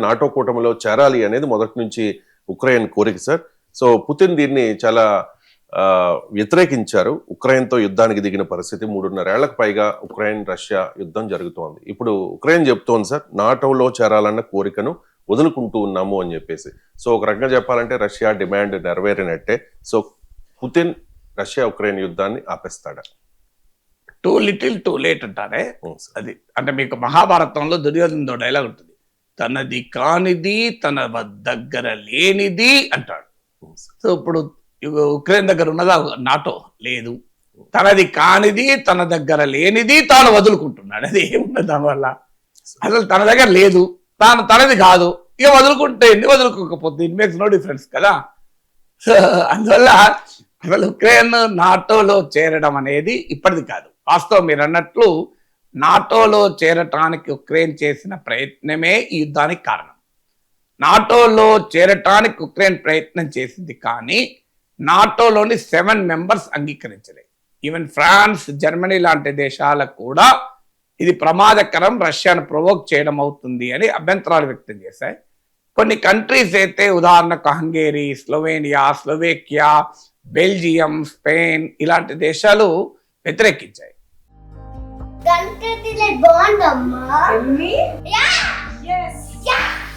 NATO కూటమిలో చేరాలి అనేది మొదటి నుంచి ఉక్రెయిన్ కోరిక సార్. సో పుతిన్ దీన్ని చాలా వ్యతిరేకించారు. ఉక్రెయిన్తో యుద్ధానికి దిగిన పరిస్థితి 3.5 ఏళ్లకు పైగా ఉక్రెయిన్ రష్యా యుద్ధం జరుగుతోంది. ఇప్పుడు ఉక్రెయిన్ చెప్తోంది సార్ నాటోలో చేరాలన్న కోరికను వదులుకుంటూ ఉన్నాము అని చెప్పేసి. సో ఒక రకంగా చెప్పాలంటే రష్యా డిమాండ్ నెరవేరినట్టే. సో పుతిన్ రష్యా ఉక్రెయిన్ యుద్ధాన్ని ఆపేస్తాడా? టూ లిటిల్ టూ లేట్ అంటారే అది. అంటే మీకు మహాభారతంలో దుర్యోధనుడు డైలాగ్ ఉంటుంది, తనది కానిది తన దగ్గర లేనిది అంటాడు. సో ఇప్పుడు ఉక్రెయిన్ దగ్గర ఉన్నదా నాటో? లేదు. తనది కానిది తన దగ్గర లేనిది తాను వదులుకుంటున్నాడు. అది ఏమున్నది దానివల్ల? అసలు తన దగ్గర లేదు, తనది కాదు, ఇక వదులుకుంటే వదులుకోకపోతే ఇట్ మేక్స్ నో డిఫరెన్స్ కదా. సో అందువల్ల అసలు ఉక్రెయిన్ నాటోలో చేరడం అనేది ఇప్పటిది కాదు. వాస్తవం మీరు అన్నట్లు నాటోలో చేరటానికి ఉక్రెయిన్ చేసిన ప్రయత్నమే ఈ యుద్ధానికి కారణం. నాటోలో చేరటానికి ఉక్రెయిన్ ప్రయత్నం చేసింది, కానీ నాటోలోని 7 మెంబర్స్ అంగీకరించలేదు. ఈవెన్ ఫ్రాన్స్, జర్మనీ లాంటి దేశాలకు కూడా ఇది ప్రమాదకరం, రష్యాను ప్రొవోక్ చేయడం అవుతుంది అని అభ్యంతరాలు వ్యక్తం చేశాయి. కొన్ని కంట్రీస్ అయితే ఉదాహరణకు Hungary, Slovenia, Slovakia, Belgium, Spain ఇలాంటి దేశాలు వ్యతిరేకించాయి.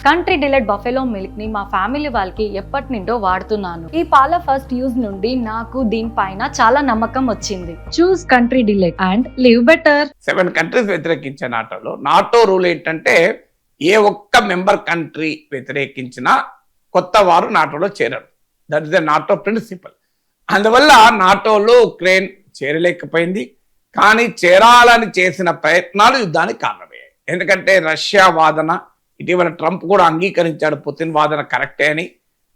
కంట్రీ డిలైట్ బఫెలో మిల్క్ ని మా ఫ్యామిలీ వాళ్ళకి ఎప్పటి నుండో వాడుతున్నాను. ఈ పాల ఫస్ట్ యూజ్ నుండి నాకు దీనిపైన చాలా నమ్మకం వచ్చింది. Choose country delight and live better. 7 countries వ్యతిరేకించే నాటోలో నాటో రూల్ ఏంటంటే ఏ ఒక్క మెంబర్ కంట్రీ వ్యతిరేకించినా కొత్త వారు నాటోలో చేరరు. That is the NATO principle. అందువల్ల నాటోలో ఉక్రెయిన్ చేరలేకపోయింది, కానీ చేరాలని చేసిన ప్రయత్నాలు యుద్ధానికి కారణమయ్యాయి. ఎందుకంటే రష్యా వాదన, ఇటీవల ట్రంప్ కూడా అంగీకరించాడు పుతిన్ వాదన కరెక్టే అని.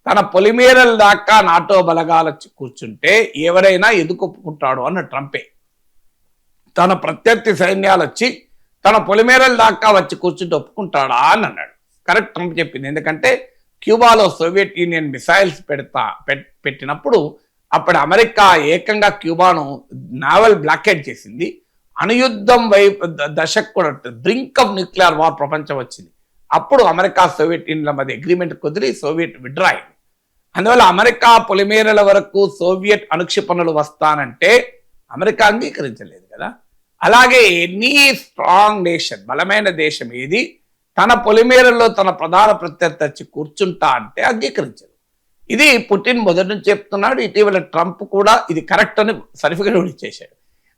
తన పొలిమేరల దాకా నాటో బలగాలు వచ్చి కూర్చుంటే ఎవరైనా ఎదుకొప్పుకుంటాడు అన్న ట్రంపే. తన ప్రత్యర్థి సైన్యాలు వచ్చి తన పొలిమేరల దాకా వచ్చి కూర్చుంటే ఒప్పుకుంటాడా అని అన్నాడు. కరెక్ట్ ట్రంప్ చెప్పింది. ఎందుకంటే క్యూబాలో సోవియట్ యూనియన్ మిసైల్స్ పెట్టినప్పుడు అప్పుడు అమెరికా ఏకంగా క్యూబాను నావల్ బ్లాకేడ్ చేసింది. అణుయుద్ధం వైపు దశకు కూడా బ్రింక్ ఆఫ్ న్యూక్లియర్ వార్ ప్రపంచం వచ్చింది. అప్పుడు అమెరికా సోవియట్ యూనియన్ల మధ్య అగ్రిమెంట్ కుదిరి సోవియట్ విత్డ్రా అయింది. అందువల్ల అమెరికా పొలిమేరల వరకు సోవియట్ అనుక్షిపణలు వస్తానంటే అమెరికా అంగీకరించలేదు కదా. అలాగే ఎనీ స్ట్రాంగ్ నేషన్, బలమైన దేశం ఏది తన పొలిమేరల్లో తన ప్రధాన ప్రత్యర్థి వచ్చి కూర్చుంటా అంటే అంగీకరించదు. ఇది పుటిన్ మొదటి నుంచి చెప్తున్నాడు. ఇటీవల ట్రంప్ కూడా ఇది కరెక్ట్ అని సర్టిఫికేట్ కూడా ఇచ్చేశాడు.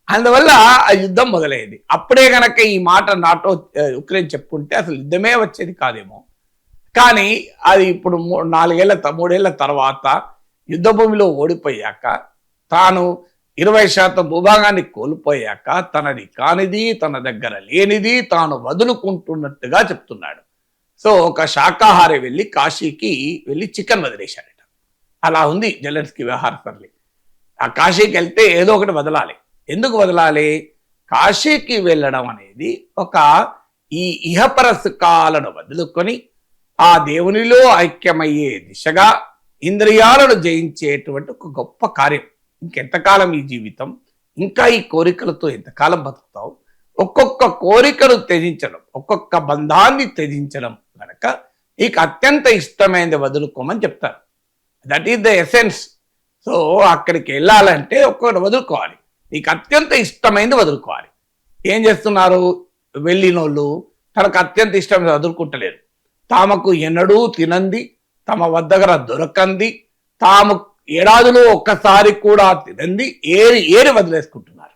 అందువల్ల ఆ యుద్ధం మొదలైంది. అప్పుడే కనుక ఈ మాట నాటో ఉక్రెయిన్ చెప్పుకుంటే అసలు యుద్ధమే వచ్చేది కాదేమో. కానీ అది ఇప్పుడు 3 ఏళ్ల తర్వాత యుద్ధ భూమిలో ఓడిపోయాక, తాను 20% భూభాగాన్ని కోల్పోయాక తనది కానిది తన దగ్గర లేనిది తాను వదులుకుంటున్నట్టుగా చెప్తున్నాడు. సో ఒక శాకాహారి వెళ్ళి కాశీకి వెళ్ళి చికెన్ వదిలేశాడట. అలా ఉంది జెలెన్స్కీ వ్యవహార సరళి. ఆ కాశీకి వెళ్తే ఏదో ఒకటి వదలాలి. ఎందుకు వదలాలి? కాశీకి వెళ్ళడం అనేది ఒక ఈ ఇహపర సుఖాలను వదులుకొని ఆ దేవునిలో ఐక్యమయ్యే దిశగా ఇంద్రియాలను జయించేటువంటి ఒక గొప్ప కార్యం. ఇంకెంతకాలం ఈ జీవితం, ఇంకా ఈ కోరికలతో ఎంతకాలం బతుకుతావు? ఒక్కొక్క కోరికను త్యజించడం, ఒక్కొక్క బంధాన్ని త్యజించడం కనుక నీకు అత్యంత ఇష్టమైనది వదులుకోమని చెప్తారు. That is the essence. So అక్కడికి వెళ్ళాలంటే ఒక్కొక్కటి వదులుకోవాలి. నీకు అత్యంత ఇష్టమైనది వదులుకోవాలి. ఏం చేస్తున్నారు వెళ్ళినోళ్ళు? తనకు అత్యంత ఇష్టమైనది వదులుకుంటలేరు. తామకు ఎన్నడూ తినంది, తమ వద్దగర దొరకంది, తాము ఏడాదిలో ఒక్కసారి కూడా తినంది ఏరి వదిలేసుకుంటున్నారు.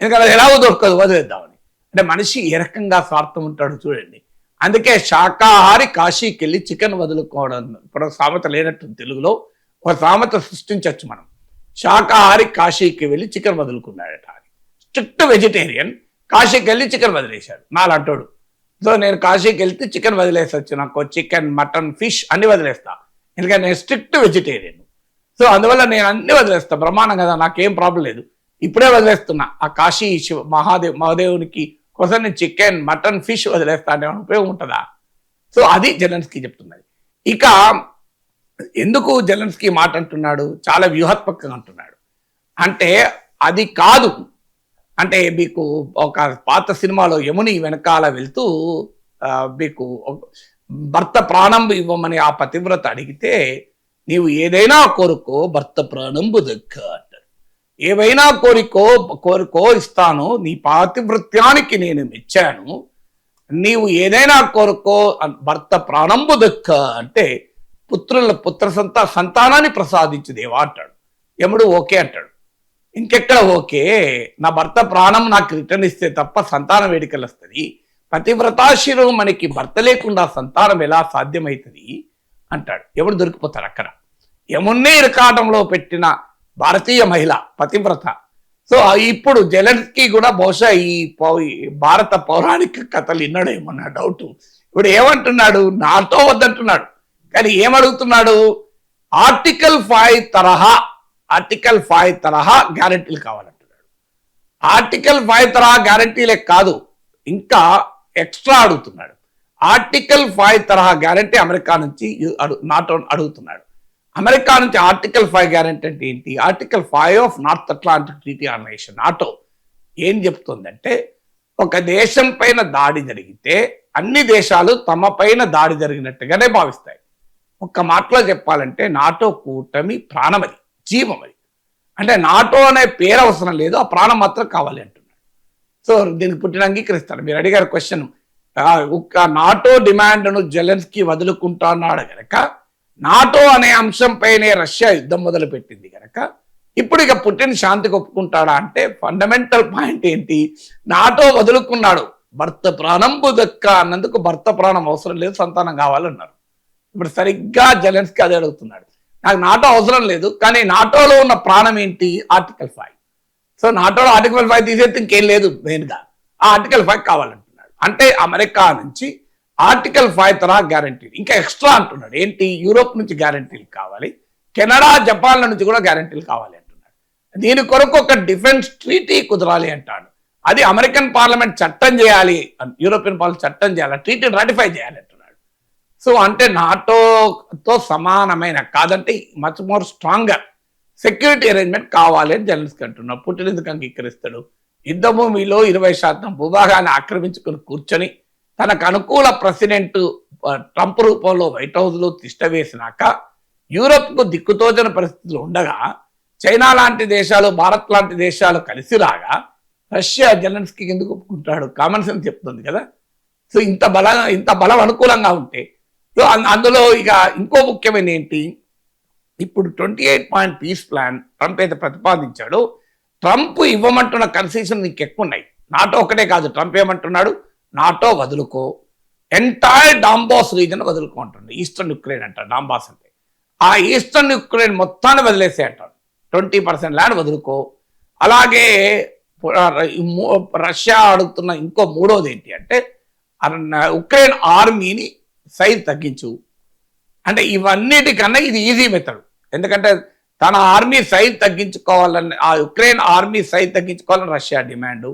ఎందుకంటే అది ఎలాగో దొరకదు, వదిలేద్దామని. అంటే మనిషి ఏ రకంగా స్వార్థం ఉంటాడు చూడండి. అందుకే శాకాహారి కాశీకి వెళ్ళి చికెన్ వదులుకోవడం. ఇప్పుడు సామెత లేనట్టు తెలుగులో ఒక సామెత సృష్టించవచ్చు మనం. శాకాహారి కాశీకి వెళ్ళి చికెన్ వదులుకున్నాడట. స్ట్రిక్ట్ వెజిటేరియన్ కాశీకి వెళ్ళి చికెన్ వదిలేశాడు నాలంటోడు. సో నేను కాశీకి వెళ్తే చికెన్ వదిలేసొచ్చు, నాకు చికెన్, మటన్, ఫిష్ అన్ని వదిలేస్తా, ఎందుకంటే నేను స్ట్రిక్ట్ వెజిటేరియన్. సో అందువల్ల నేను అన్ని వదిలేస్తా, బ్రహ్మాండం కదా, నాకేం ప్రాబ్లం లేదు, ఇప్పుడే వదిలేస్తున్నా. ఆ కాశీ మహాదేవునికి కోసం నేను చికెన్, మటన్, ఫిష్ వదిలేస్తా అంటే ఉపయోగం ఉంటుందా? సో అది జెలెన్స్కీ చెప్తున్నది. ఇక ఎందుకు జెలెన్స్కీ మాట అంటున్నాడు? చాలా వ్యూహాత్మకంగా అంటున్నాడు. అంటే అది కాదు, అంటే మీకు ఒక పాత సినిమాలో యముని వెనకాల వెళ్తూ మీకు భర్త ప్రాణం ఇవ్వమని ఆ పతివ్రత అడిగితే నీవు ఏదైనా కోరుకో భర్త ప్రాణంబు దక్క అంటాడు. ఏవైనా కోరుకో ఇస్తాను, నీ పాతివృత్యానికి నేను మెచ్చాను, నీవు ఏదైనా కోరుకో భర్త ప్రాణంబు దక్క అంటే సంతానాన్ని ప్రసాదించు దేవా అంటాడు. యముడు ఓకే అంటాడు. ఇంకెక్కడ ఓకే, నా భర్త ప్రాణం నాకు రిటర్న్ ఇస్తే తప్ప సంతానం వేడికలు వస్తుంది, పతివ్రతాశిరం మనకి భర్త లేకుండా సంతానం ఎలా సాధ్యమవుతుంది అంటాడు. ఎవడు దొరికిపోతాడు అక్కడ. యమున్నే ఇరకాటంలో పెట్టిన భారతీయ మహిళ పతివ్రత. సో ఇప్పుడు జెలెన్స్కీ కూడా బహుశా ఈ భారత పౌరాణిక కథలు విన్నాడేమో నా డౌట్. ఇప్పుడు ఏమంటున్నాడు, నాటో వద్దంటున్నాడు, కానీ ఏమడుగుతున్నాడు, ఆర్టికల్ 5 తరహా గ్యారంటీలు కావాలంటున్నాడు. ఆర్టికల్ 5 తరహా గ్యారంటీలే కాదు, ఇంకా ఎక్స్ట్రా అడుగుతున్నాడు. ఆర్టికల్ 5 తరహా గ్యారంటీ అమెరికా నుంచి నాటో అడుగుతున్నాడు. అమెరికా నుంచి ఆర్టికల్ 5 గ్యారంటీ అంటే ఏంటి? Article 5 of North Atlantic treaty organisation NATO ఏం చెప్తుందంటే, ఒక దేశం పైన దాడి జరిగితే అన్ని దేశాలు తమ పైన దాడి జరిగినట్టుగానే భావిస్తాయి. ఒక్క మాటలో చెప్పాలంటే నాటో కూటమి ప్రాణమది, జీవమది. అంటే నాటో అనే పేరు అవసరం లేదు, ఆ ప్రాణం మాత్రం కావాలి అంటున్నాడు. సో దీనికి పుట్టిన అంగీకరిస్తాడు. మీరు అడిగారు క్వశ్చన్, నాటో డిమాండ్ను జెలెన్స్కీ వదులుకుంటున్నాడు గనక, నాటో అనే అంశంపైనే రష్యా యుద్ధం మొదలుపెట్టింది గనక ఇప్పుడు ఇక పుటిన్ శాంతికి ఒప్పుకుంటాడా అంటే ఫండమెంటల్ పాయింట్ ఏంటి, నాటో వదులుకున్నాడు, భర్త ప్రాణంబు దక్క అన్నందుకు భర్త ప్రాణం అవసరం లేదు, సంతానం కావాలన్నారు. ఇప్పుడు సరిగ్గా జెలెన్స్కీ అదే అడుగుతున్నాడు, నాకు నాటో అవసరం లేదు, కానీ నాటోలో ఉన్న ప్రాణం ఏంటి, ఆర్టికల్ 5. సో నాటోలో ఆర్టికల్ 5 తీసేస్తే ఇంకేం లేదు, మెయిన్గా ఆ ఆర్టికల్ 5 కావాలంటున్నాడు. అంటే అమెరికా నుంచి ఆర్టికల్ 5 తరహా గ్యారంటీలు ఇంకా ఎక్స్ట్రా అంటున్నాడు. ఏంటి, యూరోప్ నుంచి గ్యారంటీలు కావాలి, కెనడా జపాన్ల నుంచి కూడా గ్యారంటీలు కావాలి అంటున్నాడు. దీని కొరకు ఒక డిఫెన్స్ ట్రీటీ కుదరాలి అంటాడు. అది అమెరికన్ పార్లమెంట్ చట్టం చేయాలి, యూరోపియన్ పార్లమెంట్ చట్టం చేయాలి, ట్రీటీని రాటిఫై చేయాలి అంటున్నాడు. సో అంటే నాటోతో సమానమైన కాదంటే much more stronger security arrangement కావాలి అని జెలెన్స్కీ అంటున్నాడు. పుటిన్ ఎందుకు అంగీకరిస్తాడు? యుద్ధ భూమిలో 20% భూభాగాన్ని ఆక్రమించుకుని కూర్చొని తనకు అనుకూల ప్రెసిడెంట్ ట్రంప్ రూపంలో వైట్ హౌస్లో తిష్టవేసినాక యూరోప్కు దిక్కుతోచన పరిస్థితులు ఉండగా చైనా లాంటి దేశాలు, భారత్ లాంటి దేశాలు కలిసి రాగా రష్యా జెలెన్స్కీకి ఎందుకు ఒప్పుకుంటాడు? కామన్ సెన్స్ చెప్తుంది కదా. సో ఇంత బలం అనుకూలంగా ఉంటే, సో అందులో ఇక ఇంకో ముఖ్యమైన ఏంటి, ఇప్పుడు 28 పాయింట్ పీస్ ప్లాన్ ట్రంప్ అయితే ప్రతిపాదించాడు. ట్రంప్ ఇవ్వమంటున్న కన్సెషన్ నీకు ఎక్కువ ఉన్నాయి. నాటో ఒకటే కాదు, ట్రంప్ ఏమంటున్నాడు, నాటో వదులుకో, ఎంటైర్ డాంబాస్ రీజన్ వదులుకో అంటుంది. ఈస్టర్న్ యుక్రెయిన్ అంటారు డాంబాస్ అంటే. ఆ ఈస్టర్న్ యుక్రెయిన్ మొత్తాన్ని వదిలేసే అంటాడు. 20% ల్యాండ్ వదులుకో. అలాగే రష్యా అడుగుతున్న ఇంకో మూడోది ఏంటి అంటే, ఉక్రెయిన్ ఆర్మీని సైజ్ తగ్గించు. అంటే ఇవన్నిటికన్నా ఇది ఈజీ మెథడ్. ఎందుకంటే తన ఆర్మీ సైజ్ తగ్గించుకోవాలని, ఆ ఉక్రెయిన్ ఆర్మీ సైజ్ తగ్గించుకోవాలని రష్యా డిమాండ్.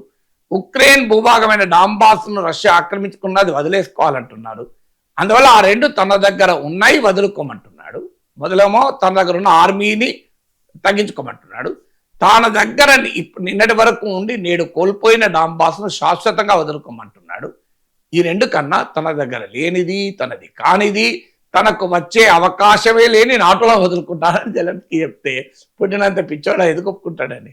ఉక్రెయిన్ భూభాగమైన డాంబాస్ను రష్యా ఆక్రమించుకున్నది వదిలేసుకోవాలంటున్నాడు. అందువల్ల ఆ రెండు తన దగ్గర ఉన్నాయి, వదులుకోమంటున్నాడు. మొదలేమో తన దగ్గర ఉన్న ఆర్మీని తగ్గించుకోమంటున్నాడు. తన దగ్గర నిన్నటి వరకు ఉండి నేడు కోల్పోయిన డాంబాస్ను శాశ్వతంగా వదులుకోమంటున్నాడు. ఈ రెండు కన్నా తన దగ్గర లేనిది, తనది కానిది, తనకు వచ్చే అవకాశమే లేని నాటోలో వదులుకుంటాడని జెలెన్స్కీ చెప్తే పుట్టినంత పిచ్చోడా ఎందుకు ఒప్పుకుంటాడని.